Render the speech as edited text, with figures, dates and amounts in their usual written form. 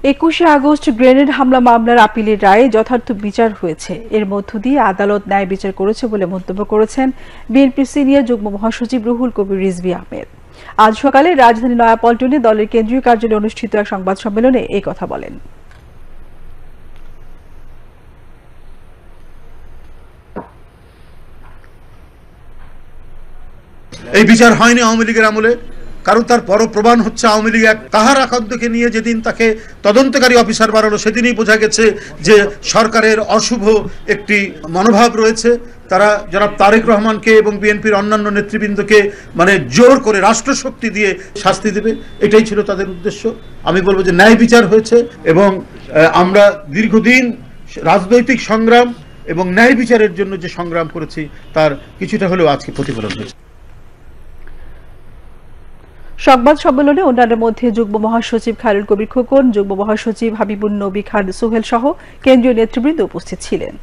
21শে August grenade হামলা মামলার আপিলের রায়ে যথার্থ বিচার হয়েছে। এর মধ্য দিয়ে আদালত ন্যায় বিচার করেছে বলে মন্তব্য করেছেন বিএনপির সিনিয়র যুগ্ম মহাসচিব রুহুল কবির রিজভী আহমেদ। আজ সকালে রাজধানী নয়াপল্টনে দলের কেন্দ্রীয় কার্যালয়ে অনুষ্ঠিত এক সংবাদ সম্মেলনে এই কথা বলেন। এই বিচার হয়নি আওয়ামী লীগের আমলে, কারণ তার পরপ্রমাণ হচ্ছে আওয়ামী লীগ এক তাহার আকান্তকে নিয়ে যেদিন তাকে তদন্তকারী অফিসার বানালো সেদিনই বোঝা গেছে যে সরকারের অশুভ একটি মনোভাব রয়েছে। তারা জনাব তারেক রহমানকে এবং বিএনপির অন্যান্য নেতৃবৃন্দকে জোর করে রাষ্ট্রশক্তি দিয়ে শাস্তি দেবে, এটাই ছিল তাদের উদ্দেশ্য। আমি বলবো যে ন্যায় বিচার হয়েছে এবং আমরা দীর্ঘদিন রাজনৈতিক সংগ্রাম এবং ন্যায় বিচারের জন্য যে সংগ্রাম করেছি তার কিছুটা হলেও আজকে প্রতিফলন হয়েছে। সংবাদ সম্মেলনে অন্যান্যের মধ্যে যুগ্ম মহাসচিব খায়রুল কবির খোকন, যুগ্ম মহাসচিব হাবিবুন নবী খান সোহেল সহ কেন্দ্রীয় নেতৃবৃন্দ উপস্থিত ছিলেন।